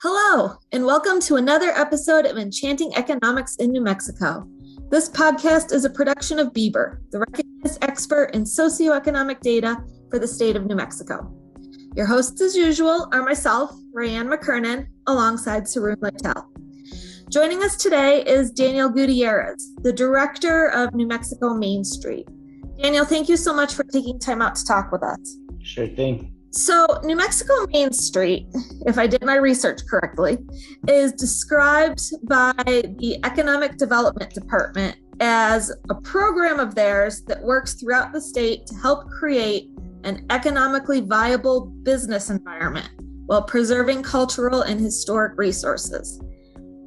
Hello, and welcome to another episode of Enchanting Economics in New Mexico. This podcast is a production of Bieber, the recognized expert in socioeconomic data for the state of New Mexico. Your hosts, as usual, are myself, Rayanne McKernan, alongside Sarun Lytle. Joining us today is Daniel Gutierrez, the Director of New Mexico Main Street. Daniel, thank you so much for taking time out to talk with us. Sure thing. So New Mexico Main Street, if I did my research correctly, is described by the Economic Development Department as a program of theirs that works throughout the state to help create an economically viable business environment while preserving cultural and historic resources.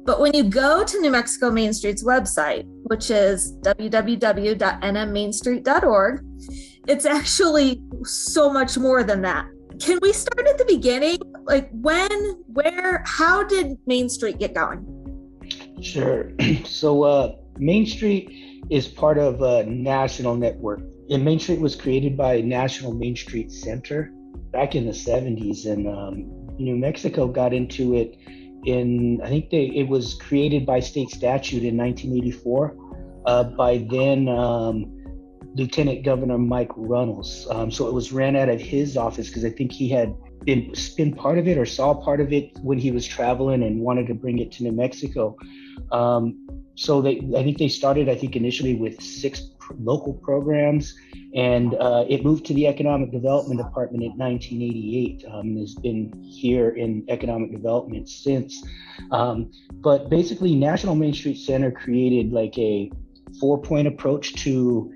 But when you go to New Mexico Main Street's website, which is www.NMMainStreet.org, it's actually so much more than that. Can we start at the beginning? Like when, where, how did Main Street get going? Sure. So Main Street is part of a national network. And Main Street was created by National Main Street Center back in the 70s. And New Mexico got into it it was created by state statute in 1984 by then Lieutenant Governor Mike Runnels. So it was ran out of his office because I think he had been part of it or saw part of it when he was traveling and wanted to bring it to New Mexico. So I think they started, initially with 6 local programs, and it moved to the Economic Development Department in 1988. Has been here in economic development since. But basically, National Main Street Center created like a 4-point approach to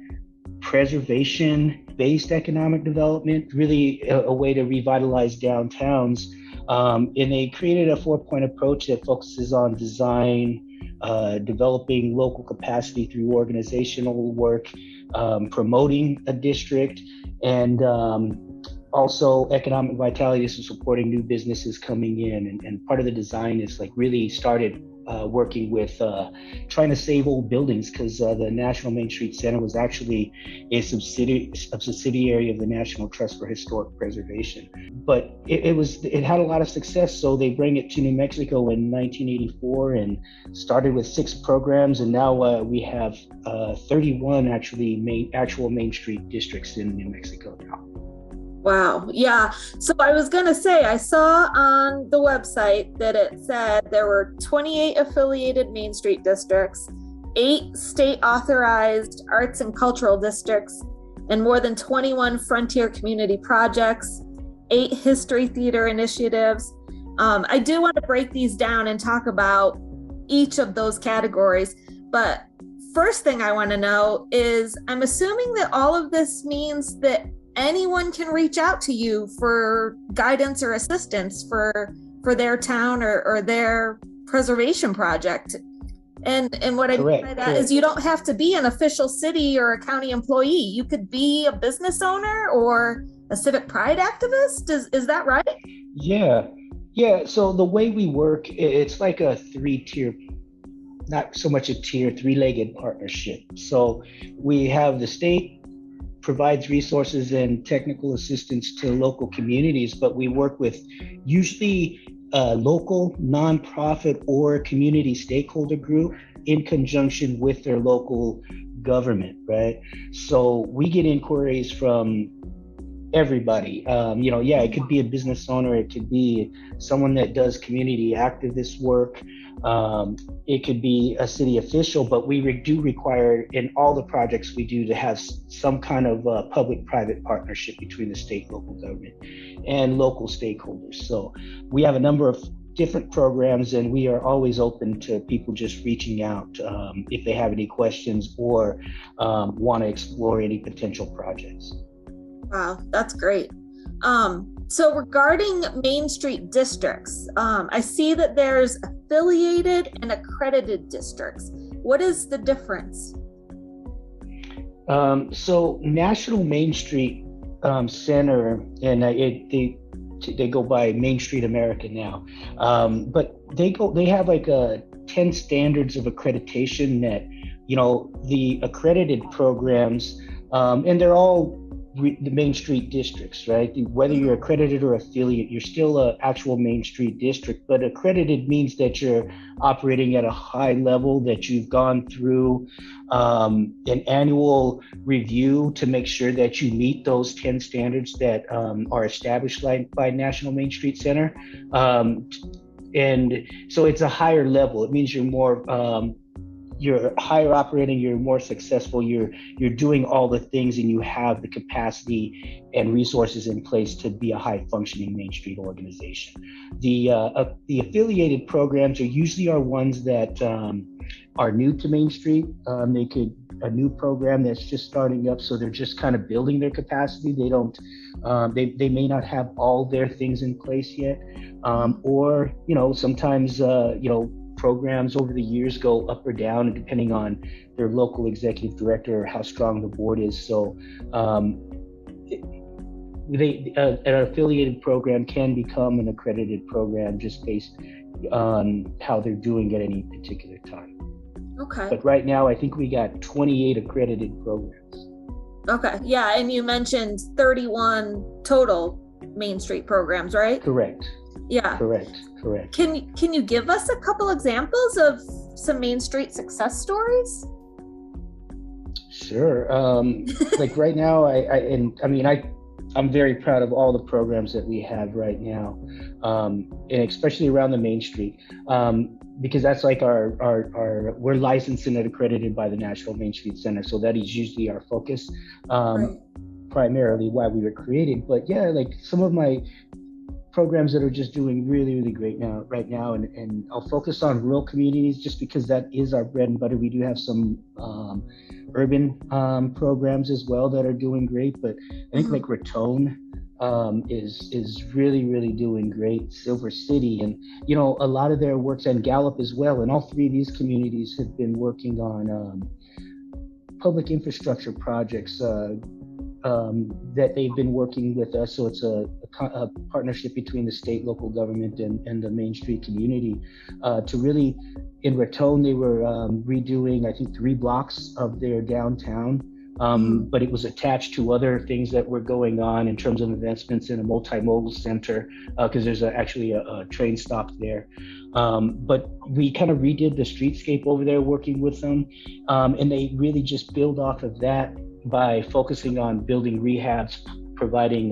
preservation-based economic development, really a way to revitalize downtowns. And they created a 4-point approach that focuses on design, developing local capacity through organizational work, promoting a district, and also economic vitality, so supporting new businesses coming in. And part of the design is like really started working with trying to save old buildings, because the National Main Street Center was actually a subsidiary of the National Trust for Historic Preservation. But it had a lot of success, so they bring it to New Mexico in 1984 and started with 6 programs, and now we have 31 actual Main Street districts in New Mexico now. Wow. Yeah. So I was going to say, I saw on the website that it said there were 28 affiliated Main Street districts, 8 state authorized arts and cultural districts, and more than 21 frontier community projects, 8 history theater initiatives. I do want to break these down and talk about each of those categories. But first thing I want to know is, I'm assuming that all of this means that anyone can reach out to you for guidance or assistance for their town or their preservation project. And what I mean by that is, you don't have to be an official city or a county employee. You could be a business owner or a civic pride activist. Is that right? Yeah. So the way we work, it's like a 3-tier, not so much a tier, 3-legged partnership. So we have the state provides resources and technical assistance to local communities, but we work with usually a local nonprofit or community stakeholder group in conjunction with their local government, right? So we get inquiries from everybody. It could be a business owner, it could be someone that does community activist work, it could be a city official, but we do require in all the projects we do to have some kind of public-private partnership between the state, local government, and local stakeholders. So we have a number of different programs, and we are always open to people just reaching out if they have any questions or want to explore any potential projects. Wow, that's great. So regarding Main Street districts, I see that there's affiliated and accredited districts. What is the difference? So National Main Street Center, and they go by Main Street America now, but they have like 10 standards of accreditation that, the accredited programs, and they're all the Main Street districts, right? Whether you're accredited or affiliate, you're still an actual Main Street district, but accredited means that you're operating at a high level, that you've gone through an annual review to make sure that you meet those 10 standards that are established by National Main Street Center. And so it's a higher level. It means you're higher operating, you're more successful, you're doing all the things, and you have the capacity and resources in place to be a high functioning Main Street organization. The affiliated programs are usually ones that are new to Main Street. A new program that's just starting up, so they're just kind of building their capacity. They may not have all their things in place yet, or sometimes programs over the years go up or down depending on their local executive director or how strong the board is. So an affiliated program can become an accredited program just based on how they're doing at any particular time. Okay. But right now, I think we got 28 accredited programs. Okay. Yeah. And you mentioned 31 total Main Street programs, right? Correct. Yeah. Correct. Can you give us a couple examples of some Main Street success stories? Sure. Like right now, I'm very proud of all the programs that we have right now, and especially around the Main Street, because that's like we're licensed and accredited by the National Main Street Center, so that is usually our focus, Right. primarily why we were created. But yeah, like some of my programs that are just doing really, really great right now, and I'll focus on rural communities just because that is our bread and butter. We do have some urban programs as well that are doing great, but I think like Raton is really, really doing great. Silver City, and a lot of their works, and Gallup as well, and all three of these communities have been working on public infrastructure projects that they've been working with us. So it's a partnership between the state, local government, and the Main Street community to really, in Raton, they were redoing, I think, 3 blocks of their downtown. But it was attached to other things that were going on in terms of investments in a multimodal center, because there's actually a train stop there. But we kind of redid the streetscape over there working with them, and they really just build off of that by focusing on building rehabs, providing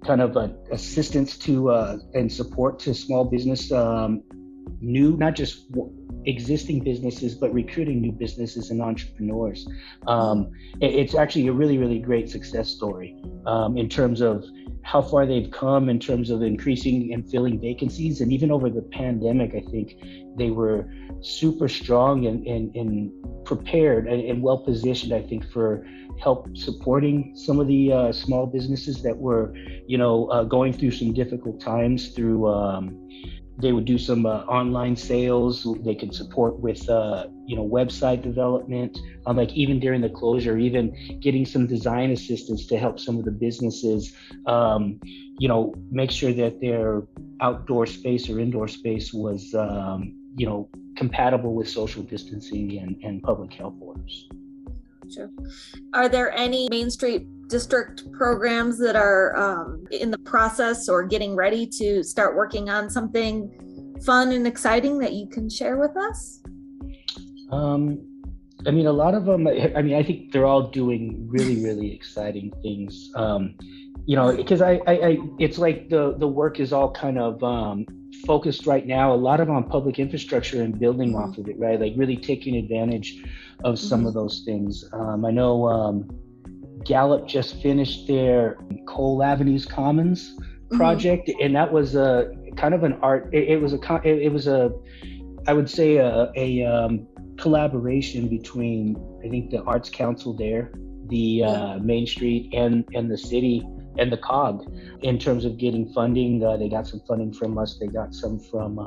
kind of assistance to and support to small business, not just existing businesses, but recruiting new businesses and entrepreneurs. It's actually a really, really great success story in terms of how far they've come in terms of increasing and filling vacancies. And even over the pandemic, I think they were super strong and prepared and well positioned, I think, for help supporting some of the small businesses that were, going through some difficult times through they would do some online sales. They could support with, website development, like even during the closure, even getting some design assistance to help some of the businesses, make sure that their outdoor space or indoor space was, compatible with social distancing and public health orders. Sure. Are there any Main Street District programs that are in the process or getting ready to start working on something fun and exciting that you can share with us? A lot of them, I think they're all doing really, really exciting things. Because it's like the work is all kind of focused right now, a lot of on public infrastructure and building off of it, right? Like really taking advantage of some of those things. I know Gallup just finished their Cole Avenues Commons project, and that was a kind of an art. It was I would say a collaboration between, I think, the Arts Council there, the Main Street, and the city and the COG in terms of getting funding. They got some funding from us. They got some from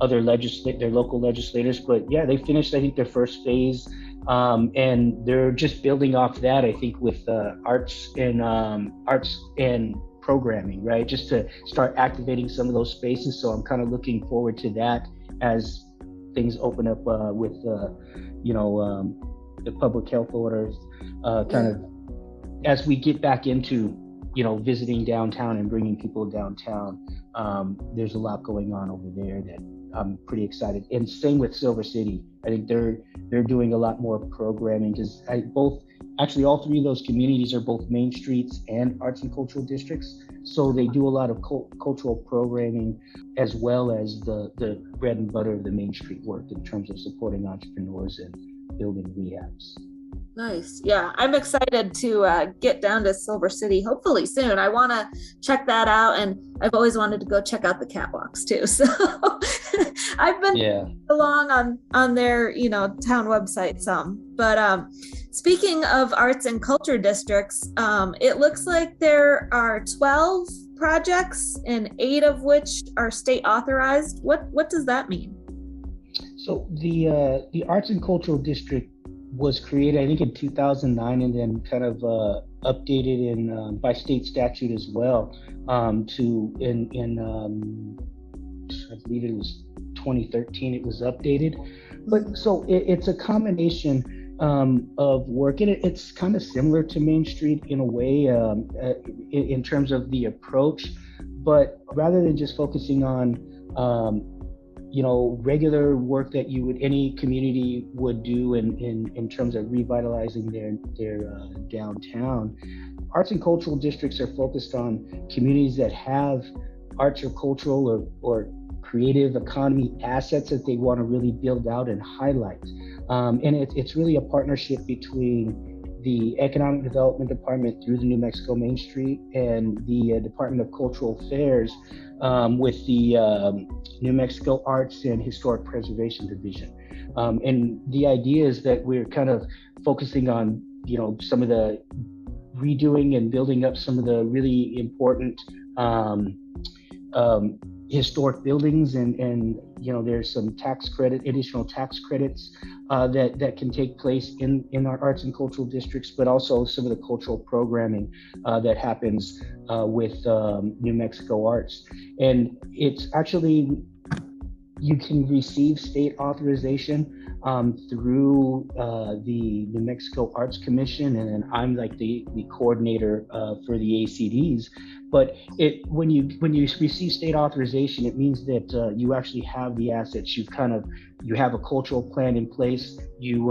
other their local legislators. But yeah, they finished, I think, their first phase, and they're just building off that, I think, with arts and programming, right? Just to start activating some of those spaces. So I'm kind of looking forward to that as things open up with the public health orders kind of as we get back into, visiting downtown and bringing people downtown, there's a lot going on over there that I'm pretty excited. And same with Silver City. I think they're doing a lot more programming because actually all three of those communities are both main streets and arts and cultural districts. So they do a lot of cultural programming as well as the bread and butter of the Main Street work in terms of supporting entrepreneurs and building rehabs. Nice. Yeah, I'm excited to get down to Silver City hopefully soon. I want to check that out, and I've always wanted to go check out the catwalks too. So I've been along on their town website some. But speaking of arts and culture districts, it looks like there are 12 projects, and 8 of which are state authorized. What does that mean? So the arts and cultural district was created, I think, in 2009, and then kind of updated in by state statute as well. I believe it was 2013. It was updated, but so it's a combination of work, and it's kind of similar to Main Street in a way, in terms of the approach, but rather than just focusing on regular work that any community would do in terms of revitalizing their downtown. Arts and cultural districts are focused on communities that have arts or cultural or creative economy assets that they want to really build out and highlight. And it's really a partnership between the Economic Development Department through the New Mexico Main Street and the Department of Cultural Affairs with the New Mexico Arts and Historic Preservation Division. And the idea is that we're kind of focusing on, some of the redoing and building up some of the really important historic buildings, and there's some additional tax credits that can take place in our arts and cultural districts, but also some of the cultural programming that happens with New Mexico Arts. And it's actually, you can receive state authorization through the New Mexico Arts Commission, and then I'm like the coordinator for the ACDs. But when you receive state authorization, it means that you actually have the assets. You have a cultural plan in place. You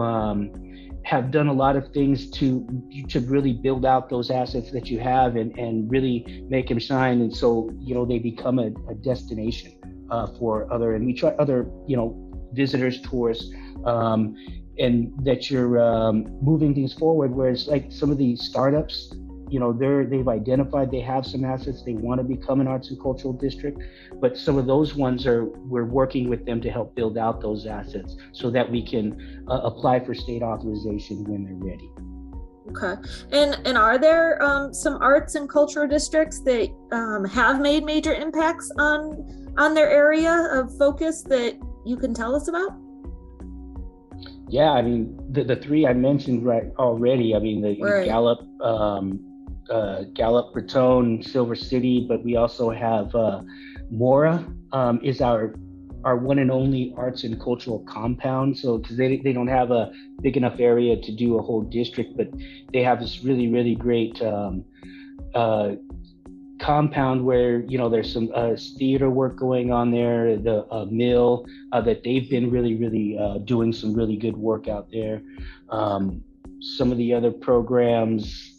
have done a lot of things to really build out those assets that you have and really make them shine. And so they become a destination for other visitors, tourists, and that you're moving things forward. Whereas like some of these startups, they've identified they have some assets, they want to become an arts and cultural district, but some of those ones we're working with them to help build out those assets so that we can apply for state authorization when they're ready. Okay. And are there some arts and cultural districts that have made major impacts on their area of focus that you can tell us about? Yeah, I mean, the 3 I mentioned already. I mean, the Gallup, Raton, Silver City, but we also have Mora is our one and only arts and cultural compound. So because they don't have a big enough area to do a whole district, but they have this really, really great compound where there's some theater work going on there, the mill that they've been really doing some really good work out there. Some of the other programs,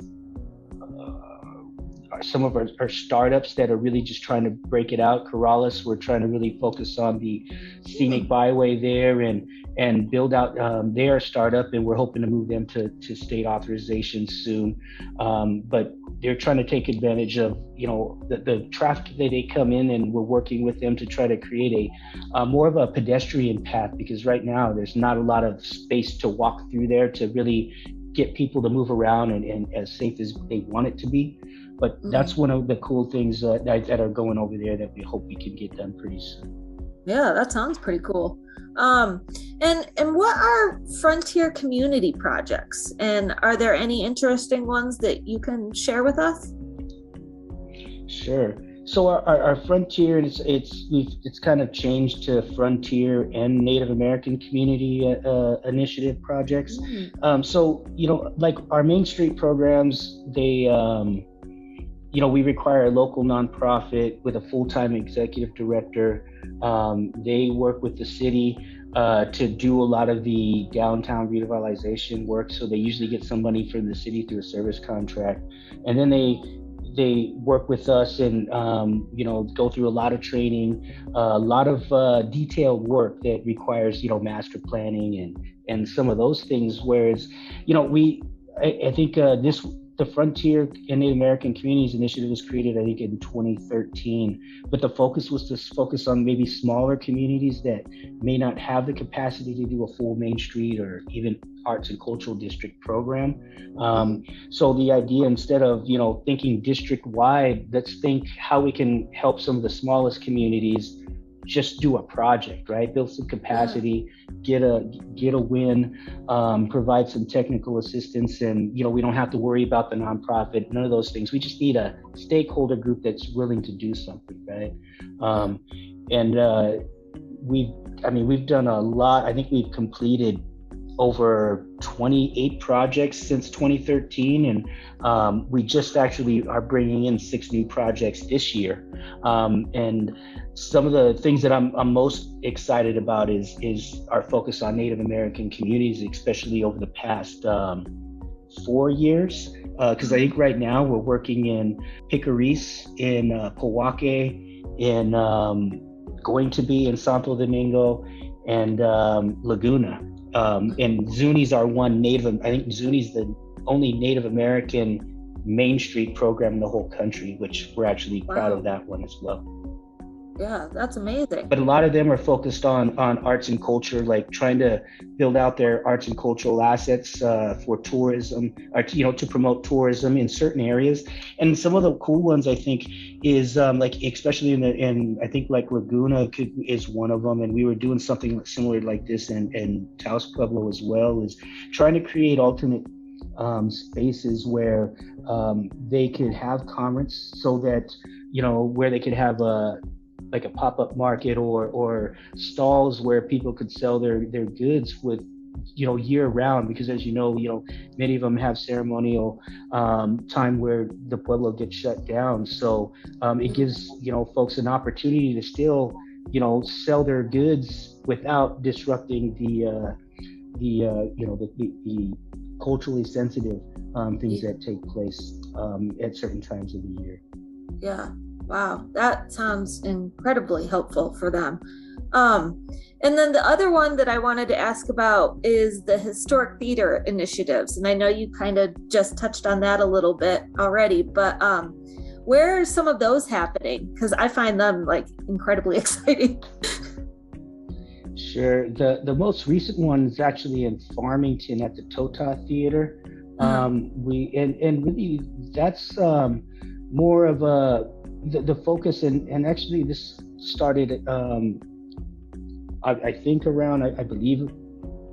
some of our startups that are really just trying to break it out. Corrales, we're trying to really focus on the scenic byway there and build out their startup, and we're hoping to move them to state authorization soon. But they're trying to take advantage of the traffic that they come in, and we're working with them to try to create a more of a pedestrian path, because right now there's not a lot of space to walk through there to really get people to move around and as safe as they want it to be. But that's one of the cool things that are going over there that we hope we can get done pretty soon. Yeah, that sounds pretty cool. And what are frontier community projects? And are there any interesting ones that you can share with us? Sure. So our frontier, it's kind of changed to frontier and Native American community initiative projects. Mm. So like our Main Street programs, they we require a local nonprofit with a full-time executive director. They work with the city to do a lot of the downtown revitalization work. So they usually get some money from the city through a service contract, and then they work with us and go through a lot of training, a lot of detailed work that requires master planning and some of those things. Whereas we I think this the Frontier and Native American Communities Initiative was created, I think, in 2013, but the focus was to focus on maybe smaller communities that may not have the capacity to do a full Main Street or even arts and cultural district program. So the idea, instead of thinking district wide, let's think how we can help some of the smallest communities just do a project, right? Build some capacity, get a win, provide some technical assistance, and we don't have to worry about the nonprofit, none of those things. We just need a stakeholder group that's willing to do something, right? And we've done a lot. I think we've completed over 28 projects since 2013, and we just actually are bringing in 6 new projects this year. And some of the things that I'm most excited about is our focus on Native American communities, especially over the past 4 years. Because I think right now we're working in Picaris, in Powake, in going to be in Santo Domingo, and Laguna. And Zuni's our one I think Zuni's the only Native American Main Street program in the whole country, which we're actually proud of that one as well. Yeah, that's amazing. But a lot of them are focused on arts and culture, like trying to build out their arts and cultural assets for tourism, or to promote tourism in certain areas. And some of the cool ones, I think, is like especially in I think like Laguna is one of them, and we were doing something similar like this in Taos Pueblo as well, is trying to create alternate spaces where they could have conference, so that where they could have like a pop-up market or stalls where people could sell their goods with year round, because as many of them have ceremonial time where the pueblo gets shut down. So it gives folks an opportunity to still sell their goods without disrupting the culturally sensitive things that take place at certain times of the year. Yeah. Wow, that sounds incredibly helpful for them. And then the other one that I wanted to ask about is the historic theater initiatives. And I know you kind of just touched on that a little bit already, but where are some of those happening? Because I find them like incredibly exciting. Sure. The most recent one is actually in Farmington at the Tota Theater. Really that's more of the focus, and actually this started I think I believe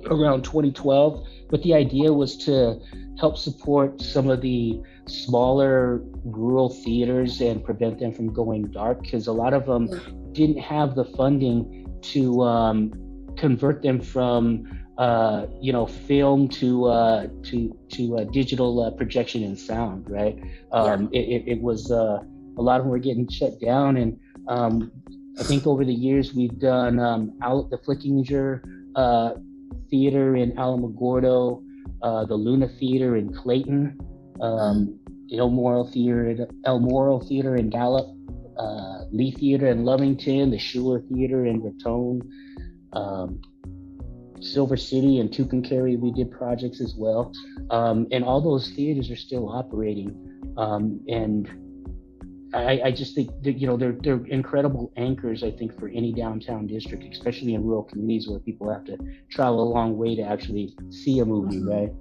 around 2012, but the idea was to help support some of the smaller rural theaters and prevent them from going dark, because a lot of them didn't have the funding to convert them from film to digital projection and sound, right? It was a lot of them were getting shut down, and I think over the years we've done the Flickinger Theater in Alamogordo, the Luna Theater in Clayton, El Moro Theater in Gallup, Lee Theater in Lovington, the Schuler Theater in Raton, Silver City and Tucumcari, we did projects as well, and all those theaters are still operating, and I just think that, they're incredible anchors, I think, for any downtown district, especially in rural communities where people have to travel a long way to actually see a movie, right?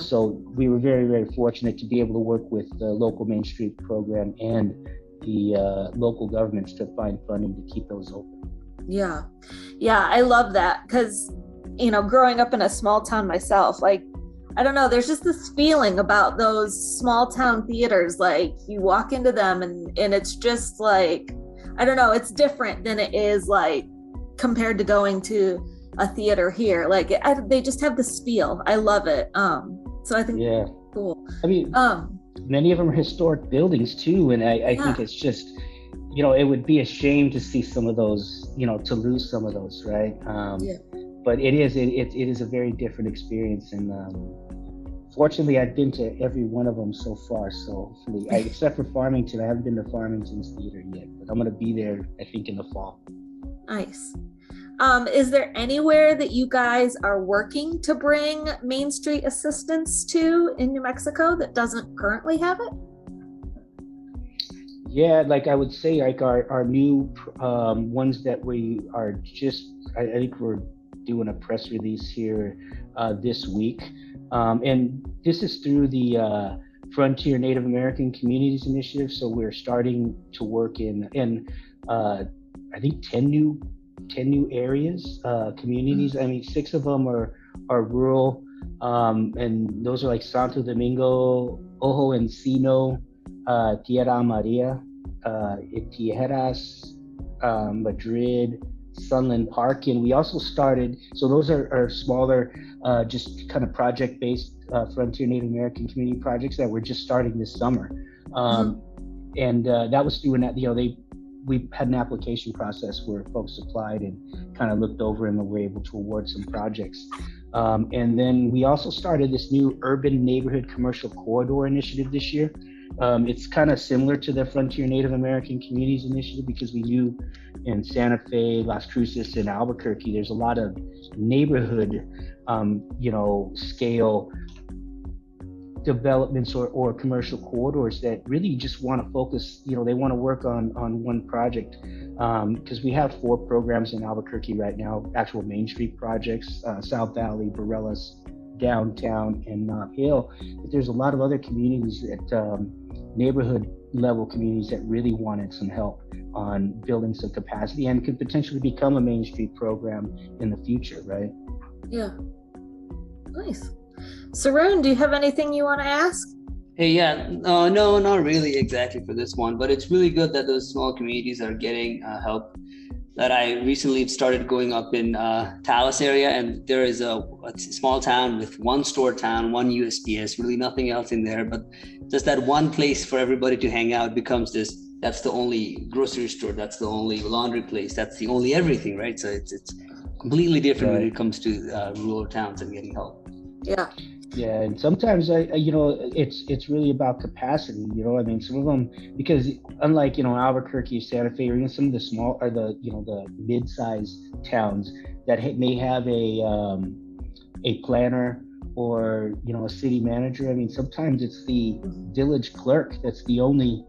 So we were very, very fortunate to be able to work with the local Main Street program and the local governments to find funding to keep those open. Yeah, I love that, because growing up in a small town myself, like I don't know, there's just this feeling about those small town theaters. Like you walk into them and it's just like, I don't know, it's different than it is like compared to going to a theater here. Like they just have this feel. I love it. So I think Yeah. cool. I mean, many of them are historic buildings too. And I think it's just, it would be a shame to see some of those, to lose some of those, right? But it is a very different experience. And fortunately, I've been to every one of them so far. So hopefully, except for Farmington, I haven't been to Farmington's theater yet, but I'm going to be there, I think, in the fall. Nice. Is there anywhere that you guys are working to bring Main Street assistance to in New Mexico that doesn't currently have it? Yeah, like I would say, like our new ones that we are just, I think we're doing a press release here this week. And this is through the Frontier Native American Communities Initiative. So we're starting to work in I think 10 new areas, communities. I mean, 6 of them are rural, and those are like Santo Domingo, Ojo Encino, Tierra Maria, Tijeras, Madrid, Sunland Park. And we also started, so those are smaller, just kind of project-based Frontier Native American community projects that we're just starting this summer. And that was through we had an application process where folks applied and kind of looked over and were able to award some projects. And then we also started this new urban neighborhood commercial corridor initiative this year. It's kind of similar to the Frontier Native American Communities Initiative, because we knew in Santa Fe, Las Cruces, and Albuquerque, there's a lot of neighborhood, scale developments or commercial corridors that really just want to focus, they want to work on one project, because we have 4 programs in Albuquerque right now, actual Main Street projects, South Valley, Bareilles, Downtown, and Nob Hill. But there's a lot of other communities that neighborhood level communities that really wanted some help on building some capacity and could potentially become a Main Street program in the future, right? Yeah. Nice. Saroon, do you have anything you want to ask? Hey, no, not really exactly for this one, but it's really good that those small communities are getting help. That I recently started going up in Taos area, and there is a small town with 1 store town, 1 USPS, really nothing else in there, but just that one place for everybody to hang out becomes that's the only grocery store, that's the only laundry place, that's the only everything, right? So it's completely different when it comes to rural towns and getting help. Yeah. Yeah, and sometimes it's really about capacity. I mean, some of them, because unlike Albuquerque, Santa Fe, or even some of the small or the mid-sized towns that may have a planner or a city manager. I mean, sometimes it's the village clerk that's the only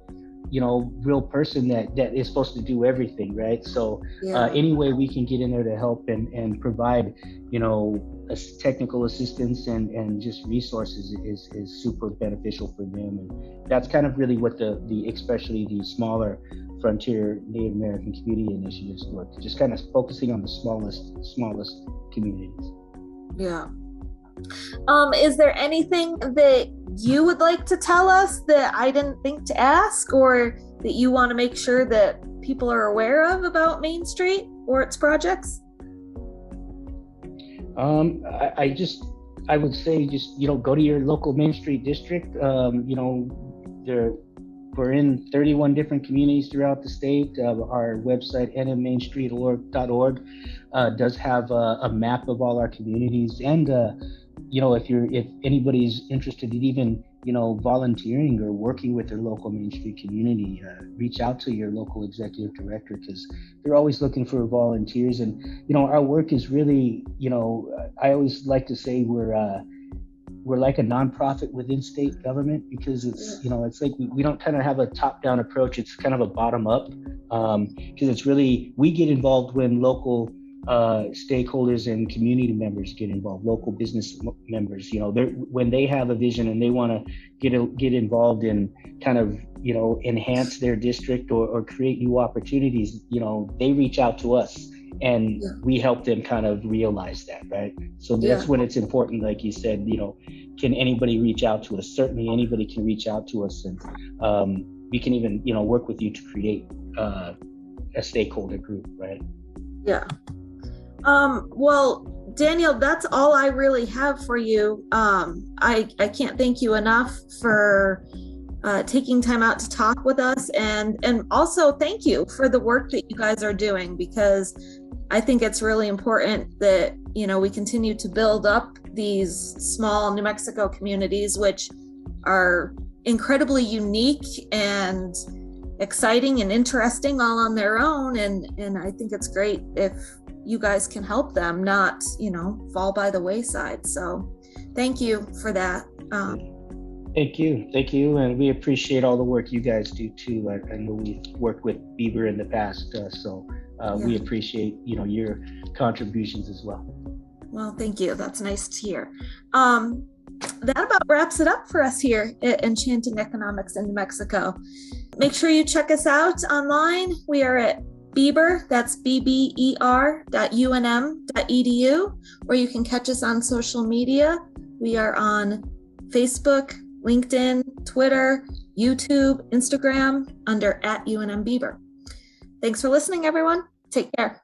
real person that is supposed to do everything, right? So any way we can get in there to help and provide technical assistance and just resources is super beneficial for them. And that's kind of really what the especially the smaller Frontier Native American community initiatives work, just kind of focusing on the smallest communities. Yeah. Is there anything that you would like to tell us that I didn't think to ask, or that you want to make sure that people are aware of about Main Street or its projects? I would say just go to your local Main Street district. We're in 31 different communities throughout the state. Our website, NMMainStreet.org, does have a map of all our communities. And if anybody's interested in even volunteering or working with their local Main Street community, reach out to your local executive director, because they're always looking for volunteers. And our work is really, I always like to say we're like a nonprofit within state government, because it's it's like we don't kind of have a top-down approach. It's kind of a bottom-up, because it's really, we get involved when local stakeholders and community members get involved, local business members, when they have a vision and they want to get involved and kind of enhance their district or create new opportunities, they reach out to us and we help them kind of realize that, right? So that's when it's important, like you said, can anybody reach out to us? Certainly anybody can reach out to us, and we can even, work with you to create a stakeholder group, right? Yeah. Well, Daniel, that's all I really have for you. I can't thank you enough for taking time out to talk with us, and also thank you for the work that you guys are doing, because I think it's really important that we continue to build up these small New Mexico communities, which are incredibly unique and exciting and interesting all on their own, and I think it's great if you guys can help them not fall by the wayside. So thank you for that. Thank you, and we appreciate all the work you guys do too. I know we've worked with Bieber in the past, so we appreciate your contributions as well. Well, thank you. That's nice to hear. That about wraps it up for us here at Enchanting Economics in New Mexico. Make sure you check us out online. We are at Bieber, that's bber.unm.edu, or you can catch us on social media. We are on Facebook, LinkedIn, Twitter, YouTube, Instagram under @UNM Bieber. Thanks for listening, everyone. Take care.